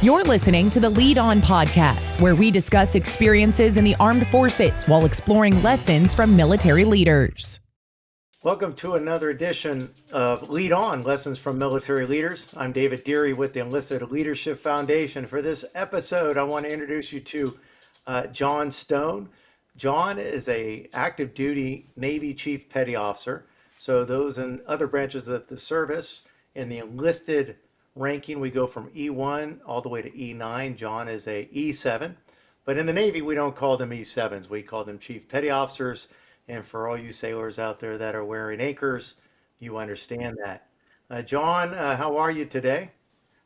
You're listening to the Lead On podcast, where we discuss experiences in the armed forces while exploring lessons from military leaders. Welcome to another edition of Lead On, Lessons from Military Leaders. I'm David Deary with the Enlisted Leadership Foundation. For this episode, I want to introduce you to John Stone. John is a active duty Navy Chief Petty Officer. So those in other branches of the service, in the enlisted ranking, we go from E1 all the way to E9. John is a E7. But in the Navy, we don't call them E7s. We call them Chief Petty Officers. And for all you sailors out there that are wearing anchors, you understand that. John, how are you today?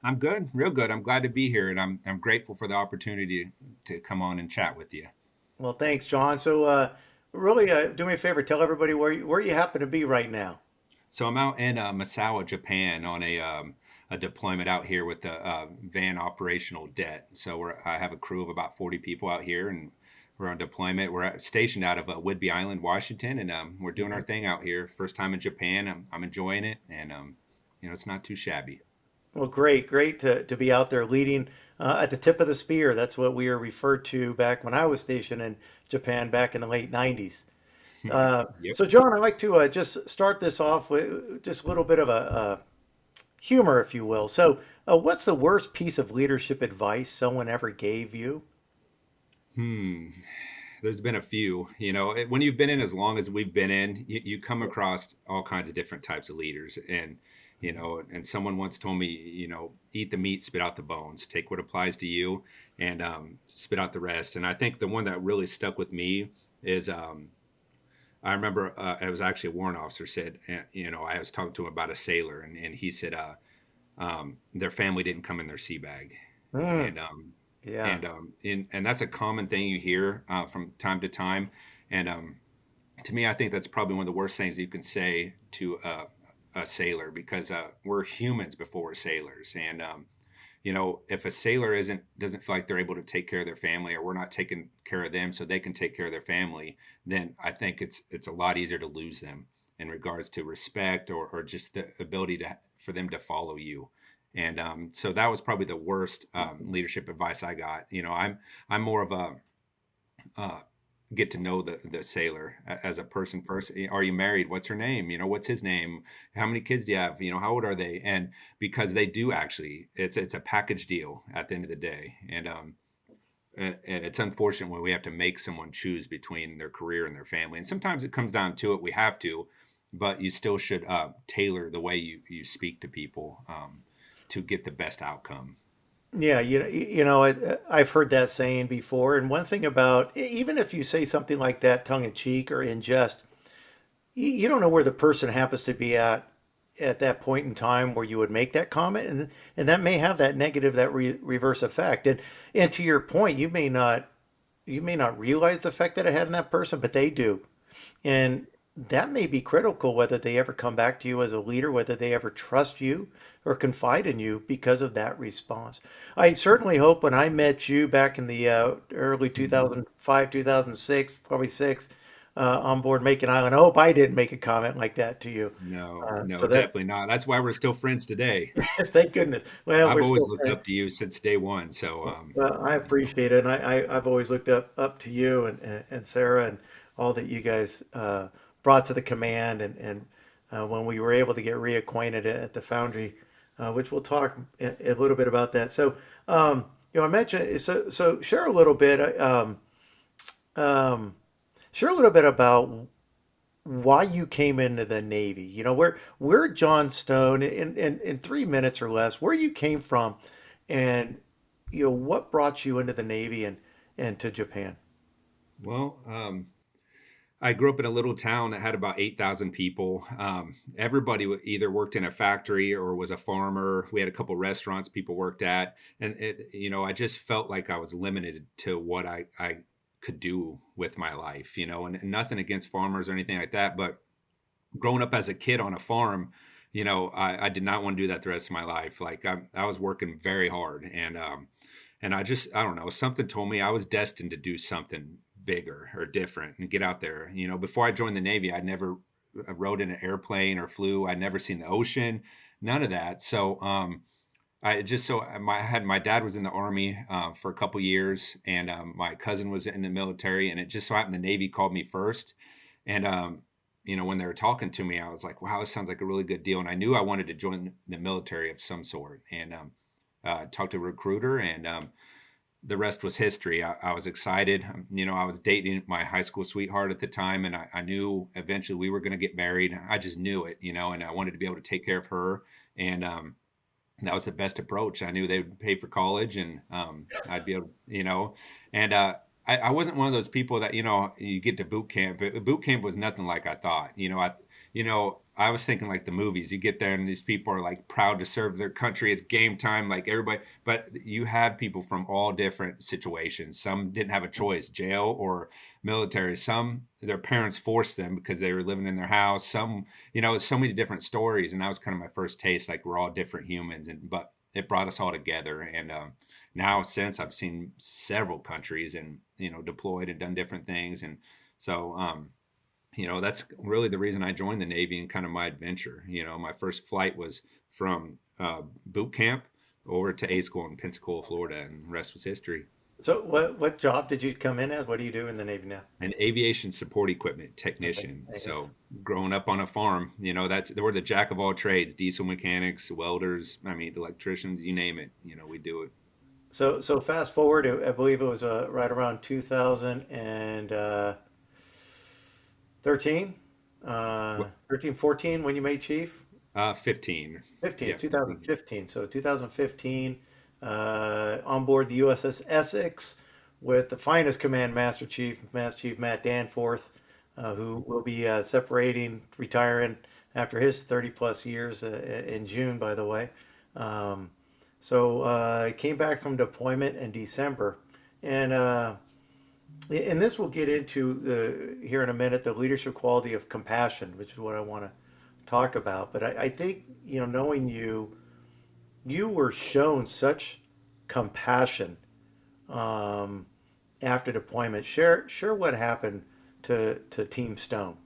I'm good, real good. I'm glad to be here, and I'm grateful for the opportunity to come on and chat with you. Well, thanks, John. So, really, do me a favor. Tell everybody where you happen to be right now. So I'm out in Misawa, Japan, on a deployment out here with the van operational det. So I have a crew of about 40 people out here, and we're on deployment. We're stationed out of Whidbey Island, Washington, and we're doing our thing out here. First time in Japan. I'm enjoying it, and it's not too shabby. Well, great to be out there leading at the tip of the spear. That's what we were referred to back when I was stationed in Japan back in the late 90s. Yep. So, John, I'd like to just start this off with just a little bit of a humor, if you will. So, what's the worst piece of leadership advice someone ever gave you? There's been a few. When you've been in as long as we've been in, you come across all kinds of different types of leaders. And someone once told me, eat the meat, spit out the bones, take what applies to you and spit out the rest. And I think the one that really stuck with me is, I remember it was actually a warrant officer said, I was talking to him about a sailor, and he said their family didn't come in their sea bag. Mm, And yeah. and that's a common thing you hear from time to time. And to me, I think that's probably one of the worst things you can say to a sailor, because we're humans before we're sailors. And if a sailor doesn't feel like they're able to take care of their family, or we're not taking care of them so they can take care of their family, then I think it's a lot easier to lose them in regards to respect, or just the ability for them to follow you. And so that was probably the worst leadership advice I got. I'm more of a get to know the sailor as a person first. Are you married? What's her name? What's his name? How many kids do you have? How old are they? And because they do actually, it's a package deal at the end of the day. And it's unfortunate when we have to make someone choose between their career and their family. And sometimes it comes down to it. We have to, but you still should tailor the way you speak to people to get the best outcome. Yeah, I've heard that saying before. And one thing about, even if you say something like that tongue in cheek or in jest, you don't know where the person happens to be at that point in time where you would make that comment, and that may have that negative, that reverse effect. And to your point, you may not realize the effect that it had on that person, but they do. And that may be critical, whether they ever come back to you as a leader, whether they ever trust you or confide in you because of that response. I certainly hope when I met you back in the early 2005, 2006, probably six, on board Macon Island, I hope I didn't make a comment like that to you. No, So that, definitely not. That's why we're still friends today. thank goodness. Well, I've we're always still looked friends. up to you since day one. So, Well, I appreciate it, and I've always looked up to you and Sarah and all that you guys brought to the command, and when we were able to get reacquainted at the Foundry, which we'll talk a little bit about that. So, I mentioned so share a little bit about why you came into the Navy. Where John Stone in 3 minutes or less, where you came from, and what brought you into the Navy and to Japan. well, I grew up in a little town that had about 8,000 people. Everybody either worked in a factory or was a farmer. We had a couple restaurants people worked at. And I just felt like I was limited to what I could do with my life, and nothing against farmers or anything like that. But growing up as a kid on a farm, I did not want to do that the rest of my life. Like I was working very hard, and I don't know, something told me I was destined to do something bigger or different and get out there. Before I joined the Navy, I'd never rode in an airplane or flew. I'd never seen the ocean, none of that. So I just so my I had my dad was in the army for a couple years, and my cousin was in the military, and it just so happened the Navy called me first, and when they were talking to me, I was like, wow, this sounds like a really good deal, and I knew I wanted to join the military of some sort, and talked to a recruiter, and the rest was history. I was excited. I was dating my high school sweetheart at the time, and I knew eventually we were going to get married. I just knew it, and I wanted to be able to take care of her. And that was the best approach. I knew they would pay for college, and I'd be able, and I wasn't one of those people that you get to boot camp. Boot camp was nothing like I thought. I was thinking like the movies. You get there, and these people are like proud to serve their country. It's game time, like everybody. But you had people from all different situations. Some didn't have a choice, jail or military. Some their parents forced them because they were living in their house. Some so many different stories, and that was kind of my first taste. Like we're all different humans, and but it brought us all together. And now, since I've seen several countries and deployed and done different things, and so that's really the reason I joined the Navy and kind of my adventure. My first flight was from boot camp over to A school in Pensacola, Florida, and the rest was history. So what job did you come in as? What do you do in the Navy now? An aviation support equipment Okay, technician. I guess. So growing up on a farm, that's we're the jack of all trades: diesel mechanics, welders. I mean, electricians, you name it. We do it. So fast forward, I believe it was right around 2013, 13, 14 when you made chief. 15. 15, Yeah, it's 15. 2015. So 2015, on board the USS Essex with the finest command master chief, Master Chief Matt Danforth, who will be separating, retiring after his 30 plus years in June, by the way. Um, I came back from deployment in December, and this will get into the here in a minute, the leadership quality of compassion, which is what I want to talk about. But I think knowing you, you were shown such compassion um, after deployment. Share what happened to Team Stone.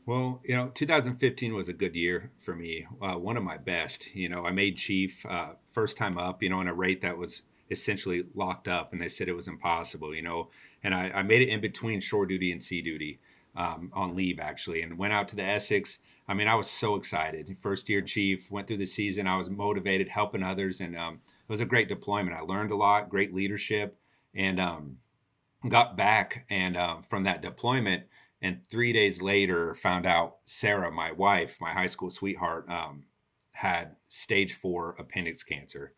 Well, 2015 was a good year for me. One of my best. I made chief first time up, in a rate that was essentially locked up, and they said it was impossible, and I made it in between shore duty and sea duty on leave, actually, and went out to the Essex. I mean, I was so excited. First year chief, went through the season. I was motivated, helping others, and it was a great deployment. I learned a lot, great leadership, and got back and from that deployment, and 3 days later found out Sarah, my wife, my high school sweetheart, had stage 4 appendix cancer.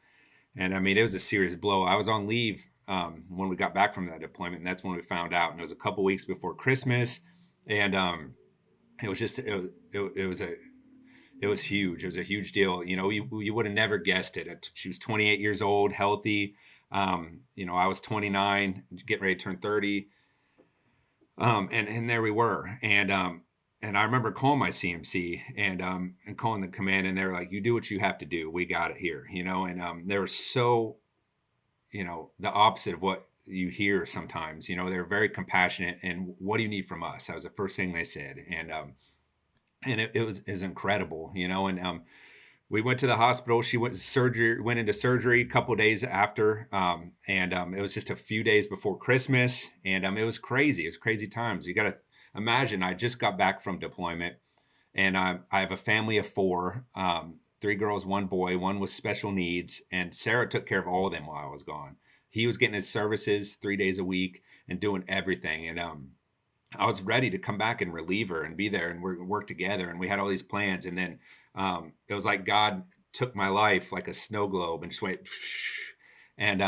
And I mean, it was a serious blow. I was on leave when we got back from that deployment, and that's when we found out, and it was a couple weeks before Christmas. And it was just it was huge. It was a huge deal. You would have never guessed it. She was 28 years old, healthy. I was 29, getting ready to turn 30. And there we were. And I remember calling my CMC and calling the command, and they were like, "You do what you have to do. We got it here," and they were so, the opposite of what you hear sometimes. They're very compassionate, and what do you need from us? That was the first thing they said. And it was incredible, and we went to the hospital. She went into surgery a couple of days after, and it was just a few days before Christmas, and it was crazy. It was crazy times. You got to imagine. I just got back from deployment, and I have a family of four, 3 girls, 1 boy. One with special needs, and Sarah took care of all of them while I was gone. He was getting his services 3 days a week and doing everything, and I was ready to come back and relieve her and be there and work together. And we had all these plans. And then it was like God took my life like a snow globe and just went, and,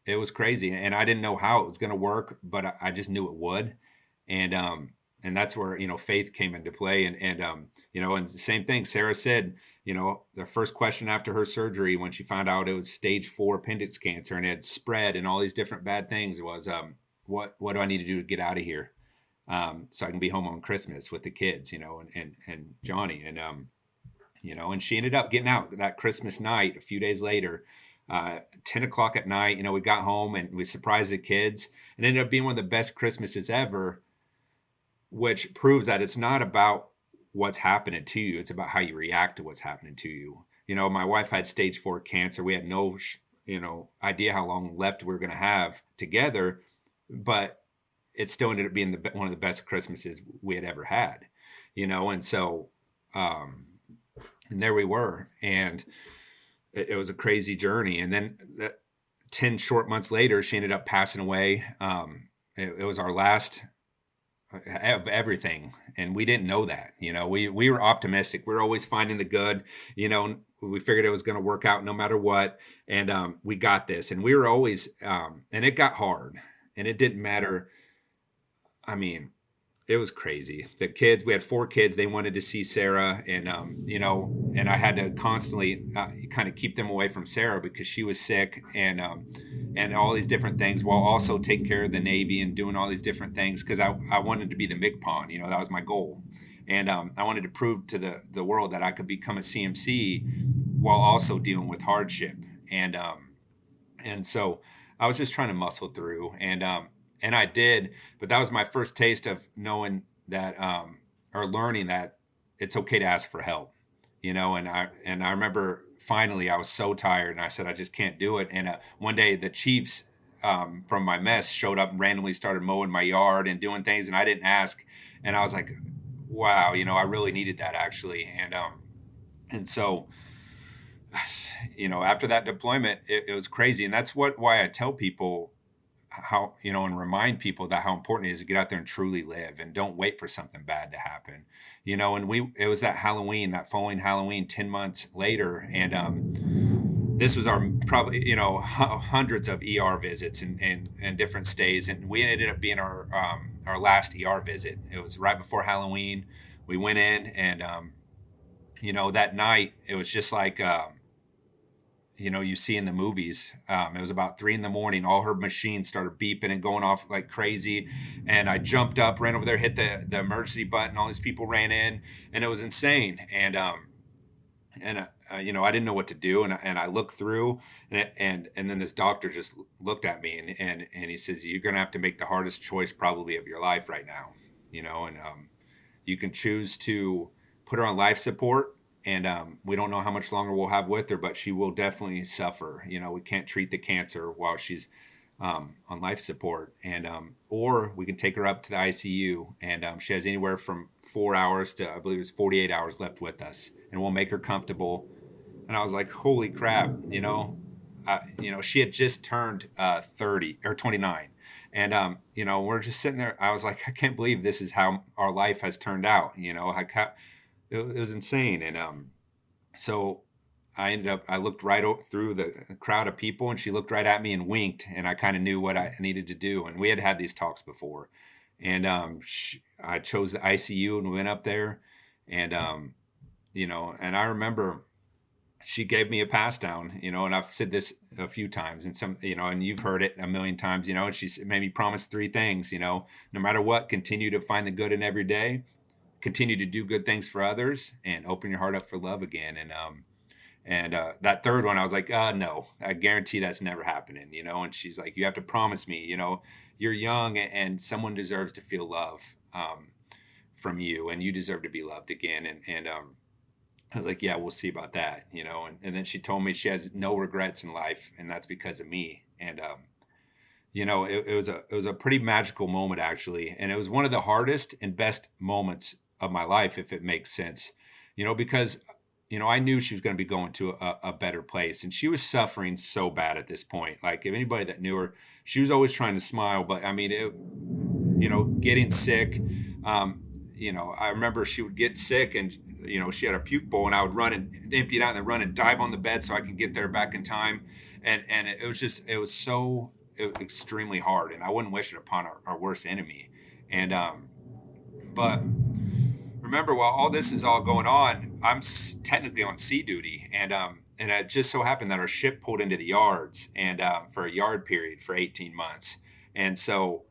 it was crazy. And I didn't know how it was going to work, but I just knew it would. And, that's where, faith came into play. And the same thing Sarah said, the first question after her surgery, when she found out it was stage 4 appendix cancer and it had spread and all these different bad things, was, what do I need to do to get out of here? So I can be home on Christmas with the kids, and Johnny. And she ended up getting out that Christmas night a few days later, 10 o'clock at night. We got home and we surprised the kids, and ended up being one of the best Christmases ever, which proves that it's not about what's happening to you. It's about how you react to what's happening to you. My wife had stage 4 cancer. We had no, idea how long left we were going to have together, but it still ended up being one of the best Christmases we had ever had, and so, and there we were, and it was a crazy journey. And then 10 short months later, she ended up passing away. It was our last of everything, and we didn't know that. We were optimistic. We were always finding the good. We figured it was going to work out no matter what, and we got this. And we were always, and it got hard, and it didn't matter. I mean, it was crazy. The kids, we had 4 kids. They wanted to see Sarah, and and I had to constantly kind of keep them away from Sarah because she was sick, and all these different things, while also taking care of the Navy and doing all these different things because I wanted to be the MIG-PON. That was my goal, and I wanted to prove to the world that I could become a CMC while also dealing with hardship, and so I was just trying to muscle through, and I did, but that was my first taste of knowing that, or learning that it's okay to ask for help, and I remember finally I was so tired and I said, I just can't do it. And one day the chiefs, from my mess showed up and randomly started mowing my yard and doing things, and I didn't ask. And I was like, wow, I really needed that actually. And so, after that deployment, it was crazy. And that's why I tell people how, and remind people that how important it is to get out there and truly live and don't wait for something bad to happen. And it was that following Halloween, 10 months later. And this was our probably, hundreds of ER visits and different stays. And we ended up being our last ER visit. It was right before Halloween. We went in, and, that night it was just like, you see in the movies. It was about 3 a.m. All her machines started beeping and going off like crazy. And I jumped up, ran over there, hit the emergency button. All these people ran in, and it was insane. And I didn't know what to do. And I looked through, and then this doctor just looked at me, and he says, you're going to have to make the hardest choice probably of your life right now, and you can choose to put her on life support. And we don't know how much longer we'll have with her, but she will definitely suffer. We can't treat the cancer while she's on life support. And or we can take her up to the ICU, and she has anywhere from 4 hours to, I believe it's 48 hours left with us, and we'll make her comfortable. And I was like, holy crap, she had just turned 30 or 29. And, we're just sitting there. I was like, I can't believe this is how our life has turned out. It was insane. And so I looked right through the crowd of people, and she looked right at me and winked, and I kind of knew what I needed to do. And we had these talks before. And I chose the ICU and went up there. And, and I remember she gave me a pass down, and I've said this a few times, and and you've heard it a million times, and she made me promise 3 things, no matter what, continue to find the good in every day, continue to do good things for others, and open your heart up for love again. And that third one, I was like, no, I guarantee that's never happening, and she's like, you have to promise me, you're young, and someone deserves to feel love from you, and you deserve to be loved again. And I was like, yeah, we'll see about that, and then she told me she has no regrets in life, and that's because of me. And it was a pretty magical moment actually, and it was one of the hardest and best moments of my life, if it makes sense, because I knew she was going to be going to a better place, and she was suffering so bad at this point. Like, if anybody that knew her, she was always trying to smile, but I mean, getting sick. I remember she would get sick, and she had a puke bowl, and I would run and empty it out and then run and dive on the bed so I could get there back in time. And it was so extremely hard, and I wouldn't wish it upon our worst enemy. And but remember, while all this is all going on, I'm technically on sea duty, and it just so happened that our ship pulled into the yards, and for a yard period for 18 months. And so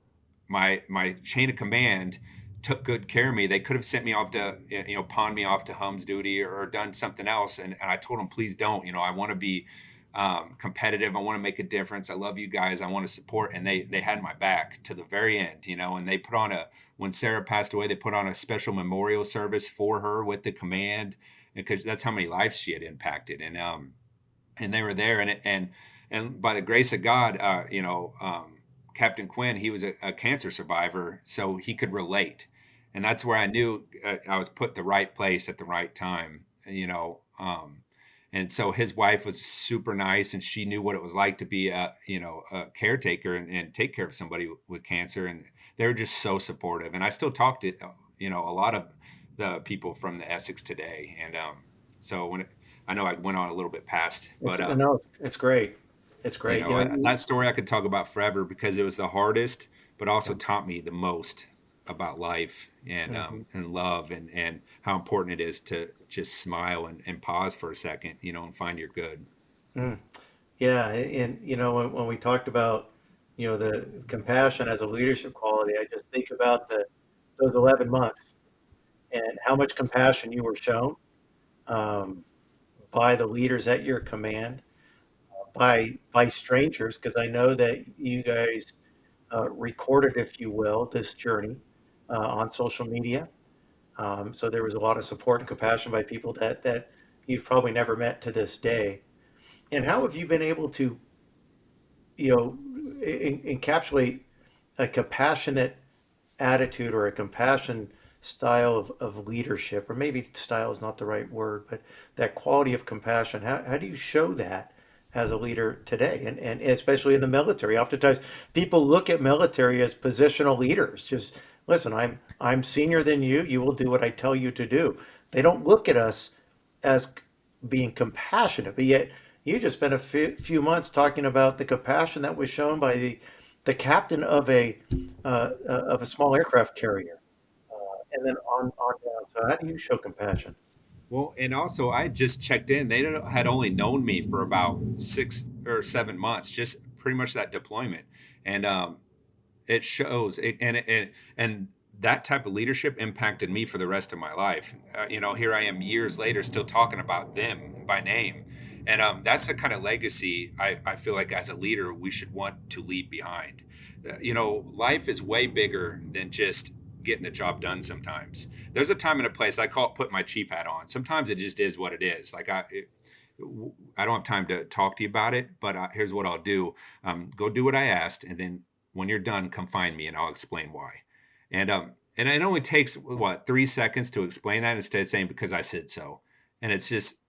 my chain of command took good care of me. They could have sent me off to, pawned me off to Hums duty, or done something else. And I told them, please don't. I want to be competitive. I want to make a difference. I love you guys. I want to support. And they had my back to the very end, and they put on when Sarah passed away, they put on a special memorial service for her with the command. because that's how many lives she had impacted. And they were there, and by the grace of God, Captain Quinn, he was a cancer survivor, so he could relate, and that's where I knew I was put the right place at the right time. And so his wife was super nice, and she knew what it was like to be a caretaker and take care of somebody with cancer, and they were just so supportive. And I still talk to a lot of the people from the Essex today, and so I know I went on a little bit past, but No, it's great. It's great. that story I could talk about forever because it was the hardest, but also taught me the most about life Mhm. and love and how important it is to just smile and pause for a second, and find your good. Mm. Yeah, and when we talked about the compassion as a leadership quality, I just think about those 11 months and how much compassion you were shown um, by the leaders at your command, by strangers, because I know that you guys recorded, if you will, this journey on social media. So there was a lot of support and compassion by people that you've probably never met to this day. And how have you been able to, encapsulate a compassionate attitude or a compassion style of leadership, or maybe style is not the right word, but that quality of compassion? How do you show that as a leader today? And especially in the military, oftentimes people look at military as positional leaders. Just listen, I'm senior than you. You will do what I tell you to do. They don't look at us as being compassionate, but yet you just spent a few months talking about the compassion that was shown by the captain of a small aircraft carrier, and then on down. So how do you show compassion? Well, and also I just checked in. They had only known me for about 6 or 7 months, just pretty much that deployment, and it shows. And that type of leadership impacted me for the rest of my life. Here I am years later, still talking about them by name, and that's the kind of legacy I feel like as a leader we should want to leave behind. Life is way bigger than just getting the job done. Sometimes there's a time and a place. I call it putting my chief hat on. Sometimes it just is what it is. I don't have time to talk to you about it, but here's what I'll do. Go do what I asked, and then when you're done, come find me and I'll explain why. And it only takes what 3 seconds to explain that instead of saying because I said so. And it's just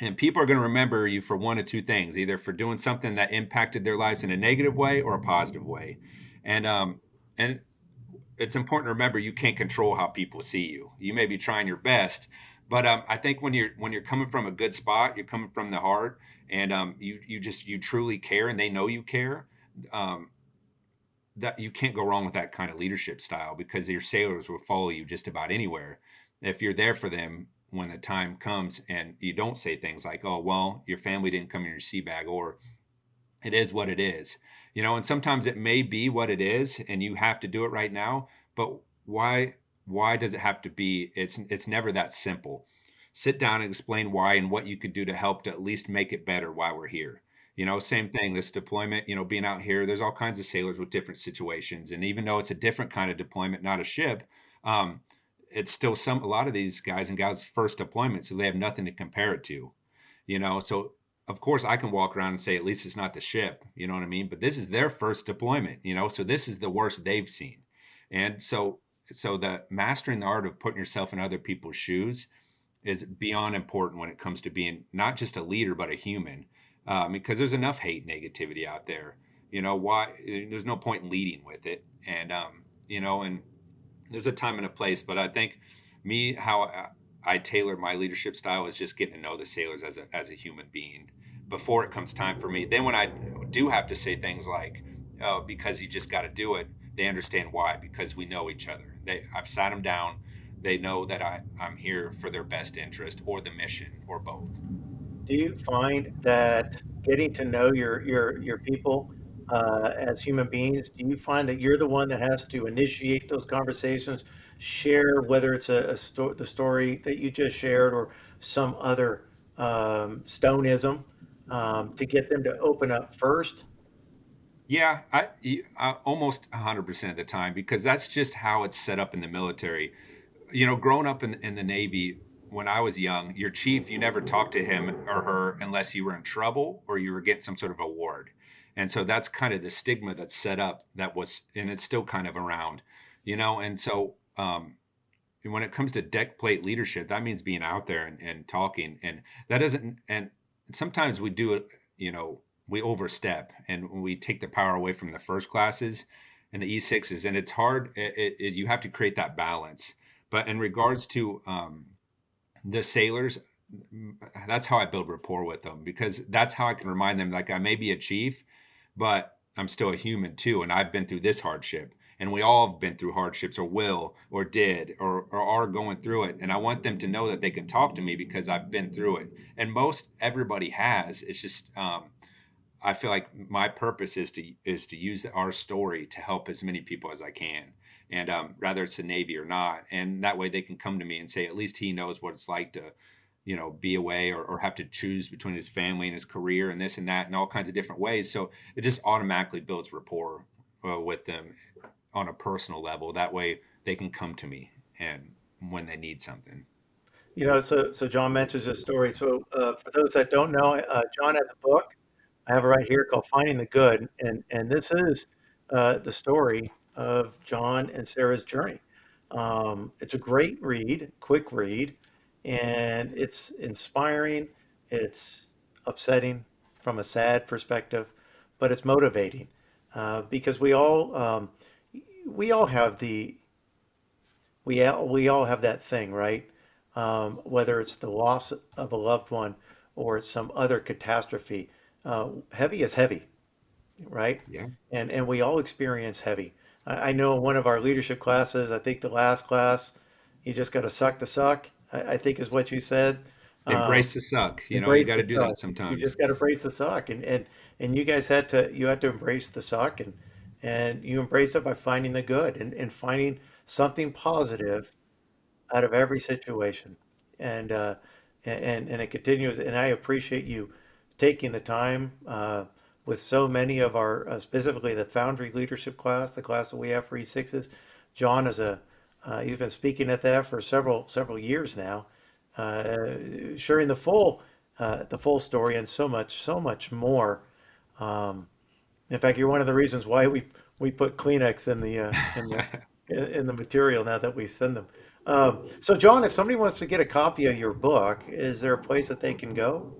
and people are going to remember you for one of two things, either for doing something that impacted their lives in a negative way or a positive way. And it's important to remember you can't control how people see you. You may be trying your best, but I think when you're coming from a good spot, you're coming from the heart, and you truly care, and they know you care. Um, that you can't go wrong with that kind of leadership style because your sailors will follow you just about anywhere if you're there for them when the time comes and you don't say things like, oh well, your family didn't come in your sea bag, or it is what it is. And sometimes it may be what it is and you have to do it right now, but why does it have to be? It's never that simple. Sit down and explain why and what you could do to help to at least make it better while we're here. Same thing, this deployment, being out here, there's all kinds of sailors with different situations, and even though it's a different kind of deployment, not a ship, um, it's still a lot of these guys and gals first deployment, so they have nothing to compare it to. So of course I can walk around and say at least it's not the ship, you know what I mean, but this is their first deployment, so this is the worst they've seen. And so the mastering the art of putting yourself in other people's shoes is beyond important when it comes to being not just a leader but a human, because there's enough hate and negativity out there. Why there's no point in leading with it. And there's a time and a place, but I think how I tailor my leadership style is just getting to know the sailors as a human being before it comes time for me. Then when I do have to say things like, "Oh, because you just got to do it," they understand why, because we know each other. I've sat them down. They know that I'm here for their best interest or the mission or both. Do you find that getting to know your people as human beings, do you find that you're the one that has to initiate those conversations, share whether it's the story that you just shared or some other stoneism, to get them to open up first? Yeah, I almost 100% of the time because that's just how it's set up in the military. Growing up in the Navy, when I was young, your chief, you never talked to him or her unless you were in trouble or you were getting some sort of award. And so that's kind of the stigma that's set up that was, and it's still kind of around, And so, and when it comes to deck plate leadership, that means being out there and talking. And that doesn't, and sometimes we do it, we overstep and we take the power away from the first classes and the E6s. And it's hard. You have to create that balance. But in regards to the sailors, that's how I build rapport with them, because that's how I can remind them, like, I may be a chief, but I'm still a human too, and I've been through this hardship. And we all have been through hardships, or will, or did, or are going through it. And I want them to know that they can talk to me because I've been through it. And most everybody has. It's just I feel like my purpose is to use our story to help as many people as I can, and rather it's the Navy or not, and that way they can come to me and say at least he knows what it's like to, be away, or have to choose between his family and his career and this and that and all kinds of different ways. So it just automatically builds rapport with them on a personal level. That way they can come to me and when they need something. So John mentions this story. So for those that don't know, John has a book. I have it right here called Finding the Good, and this is the story of John and Sarah's journey. It's a great read, quick read, and it's inspiring. It's upsetting from a sad perspective, but it's motivating because we all have we all have that thing, right? Whether it's the loss of a loved one or it's some other catastrophe. Heavy is heavy, right? Yeah. And we all experience heavy. I know in one of our leadership classes, I think the last class, you just got to suck the suck, I think is what you said. Um, Embrace the suck. You Embrace got the to do suck. that You sometimes. just got to embrace the suck, and you guys had to embrace the suck, and you embrace it by finding the good and finding something positive out of every situation. And and it continues. And I appreciate you taking the time with so many of our, specifically the Foundry Leadership class, the class that we have for E6s. John is he's been speaking at that for several years now, sharing the full story and so much more. In fact, you're one of the reasons why we put Kleenex in the material now that we send them. So, John, if somebody wants to get a copy of your book, is there a place that they can go?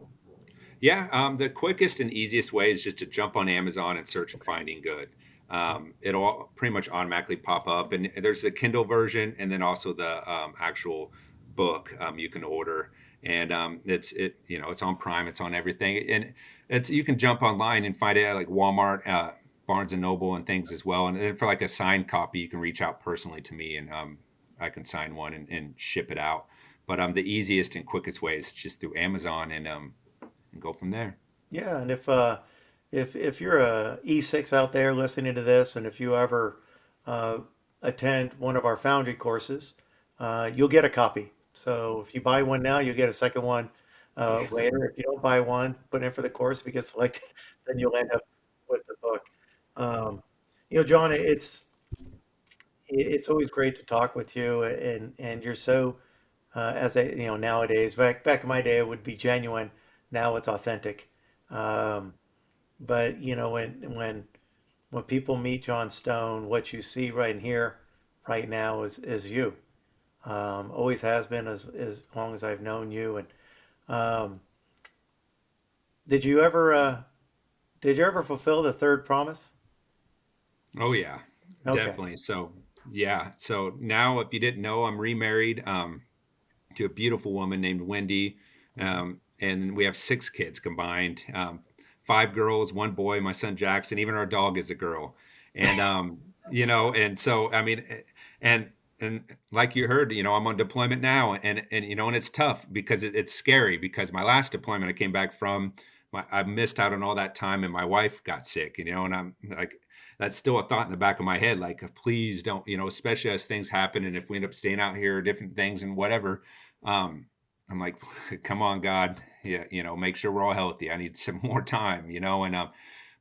Yeah, the quickest and easiest way is just to jump on Amazon and search Finding Good. It'll pretty much automatically pop up, and there's the Kindle version, and then also the actual book you can order. And it's on Prime, it's on everything, and it's you can jump online and find it at like Walmart, Barnes and Noble, and things as well. And then for like a signed copy, you can reach out personally to me, and I can sign one and ship it out. But the easiest and quickest way is just through Amazon, and go from there. Yeah, and if you're a E6 out there listening to this, and if you ever uh, attend one of our Foundry courses, you'll get a copy. So if you buy one now, you'll get a second one later. If you don't buy one, put in for the course, if you get selected, then you'll end up with the book. Um, John, it's always great to talk with you, and you're so as I nowadays. Back in my day, it would be genuine. Now it's authentic. Um, but when people meet John Stone, what you see right here, right now, is you. Always has been as long as I've known you. And um, did you ever fulfill the third promise? Oh yeah, Okay. definitely. So yeah, so now if you didn't know, I'm remarried to a beautiful woman named Wendy, and we have 6 kids combined. 5 girls, 1 boy. My son Jackson. Even our dog is a girl, and and so I mean, and and like you heard, I'm on deployment now, and it's tough because it's scary because my last deployment I came back from. I missed out on all that time, and my wife got sick, and I'm like, that's still a thought in the back of my head, like, please don't, especially as things happen, and if we end up staying out here, different things and whatever. Um, I'm like, come on, God, yeah, make sure we're all healthy. I need some more time,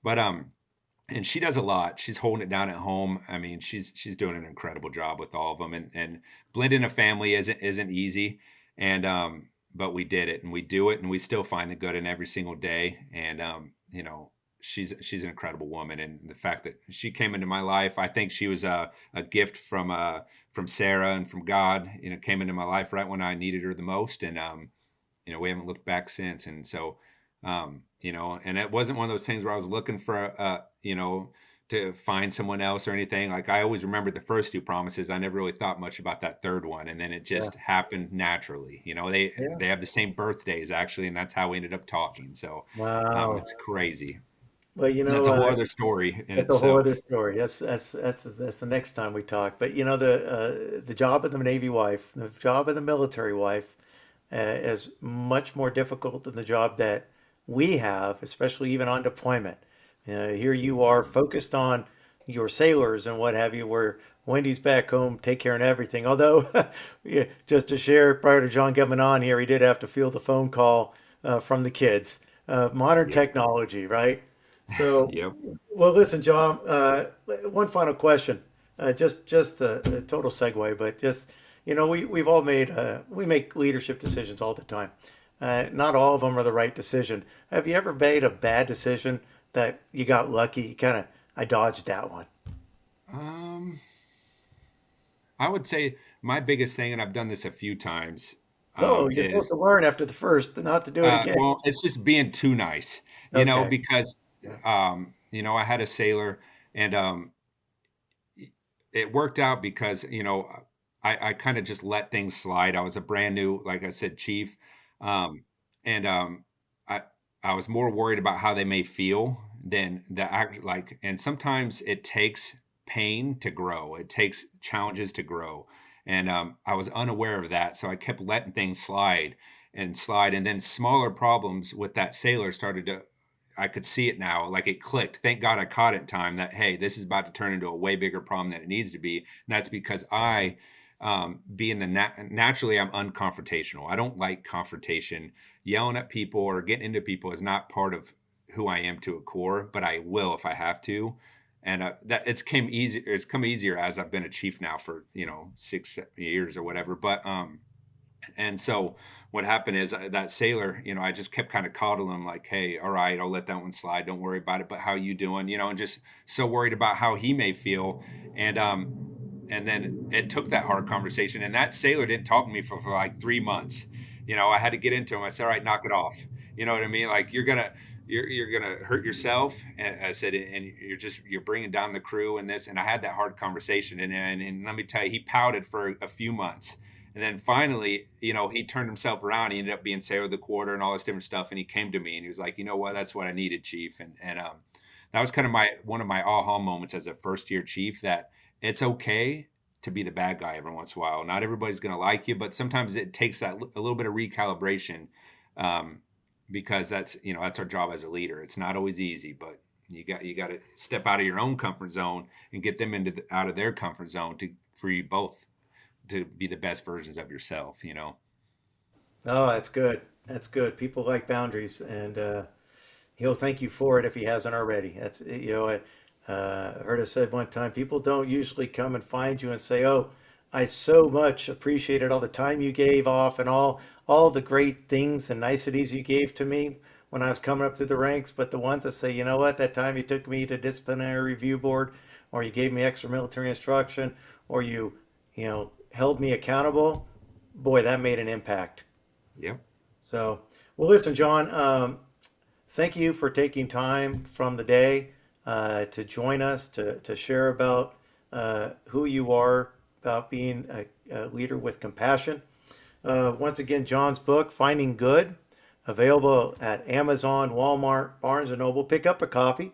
but and she does a lot. She's holding it down at home. I mean, she's doing an incredible job with all of them, and blending a family isn't easy. And but we did it, and we do it, and we still find the good in every single day. And she's an incredible woman, and the fact that she came into my life, I think she was a gift from Sarah and from God. Came into my life right when I needed her the most, and we haven't looked back since. And so, and it wasn't one of those things where I was looking for, to find someone else or anything. Like, I always remembered the first two promises. I never really thought much about that third one. And then it Yeah. just happened naturally. They, Yeah. they have the same birthdays actually. And that's how we ended up talking. So, Wow. it's crazy. Well, That's a whole other story in that's a whole other itself. story. That's the next time we talk. But the job of the Navy wife, the job of the military wife, is much more difficult than the job that we have, especially even on deployment. Here you are focused on your sailors and what have you, where Wendy's back home, take care of everything. Although, yeah, just to share, prior to John coming on here, he did have to field a phone call from the kids. Modern Yep. technology, right? So, Yep. well, listen, John. One final question, just a total segue, but just we've all we make leadership decisions all the time. Not all of them are the right decision. Have you ever made a bad decision that you got lucky? You kind of I dodged that one. Um, I would say my biggest thing, and I've done this a few times, No, you're supposed is to learn after the first, not to do it again. well, it's just being too nice, Okay. because Yeah. I had a sailor, and it worked out because I kind of just let things slide. I was a brand new, like I said, chief, um, and I I was more worried about how they may feel than the act. Like, and sometimes it takes pain to grow. It takes challenges to grow, and I was unaware of that, so I kept letting things slide, and then smaller problems with that sailor started to. I could see it now, like it clicked. Thank God I caught it in time that, hey, this is about to turn into a way bigger problem than it needs to be. And that's because being naturally, I'm unconfrontational. I don't like confrontation. Yelling at people or getting into people is not part of who I am to a core, but I will if I have to. And that it's came easy. It's come easier as I've been a chief now for 6 years or whatever. But and so what happened is that sailor, I just kept kind of coddling him like, hey, all right, I'll let that one slide. Don't worry about it. But how you doing? And just so worried about how he may feel. And then it took that hard conversation. And that sailor didn't talk to me for like 3 months. I had to get into him. I said, all right, knock it off. You know what I mean? Like you're gonna hurt yourself. And I said, and you're bringing down the crew and this. And I had that hard conversation. And let me tell you, he pouted for a few months. And then finally, he turned himself around. He ended up being sailor of the quarter and all this different stuff. And he came to me and he was like, you know what? That's what I needed, chief. And that was kind of one of my aha moments as a first year chief, that it's okay to be the bad guy every once in a while. Not everybody's going to like you, but sometimes it takes a little bit of recalibration, um, because that's our job as a leader. It's not always easy, but you got to step out of your own comfort zone and get them out of their comfort zone for you both to be the best versions of yourself. Oh, that's good. That's good. People like boundaries, and he'll thank you for it if he hasn't already. I heard it said one time, people don't usually come and find you and say, "Oh, I so much appreciated all the time you gave off and all the great things and niceties you gave to me when I was coming up through the ranks." But the ones that say, "You know what? That time you took me to disciplinary review board, or you gave me extra military instruction, or you held me accountable," boy, that made an impact. Yep. So, well, listen, John, thank you for taking time from the day to join us to share about who you are, about being a leader with compassion. Once again, John's book, Finding Good, available at Amazon, Walmart, Barnes& and Noble. Pick up a copy.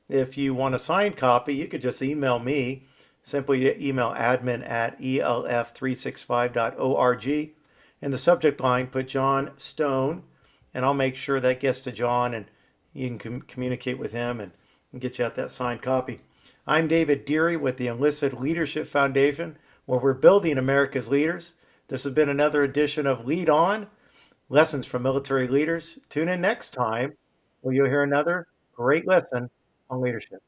If you want a signed copy, you could just email me. Simply email admin@elf365.org. In the subject line, put John Stone, and I'll make sure that gets to John, and you can communicate with him and get you out that signed copy. I'm David Deary with the Enlisted Leadership Foundation, where we're building America's leaders. This has been another edition of Lead On, Lessons from Military Leaders. Tune in next time where you'll hear another great lesson on leadership.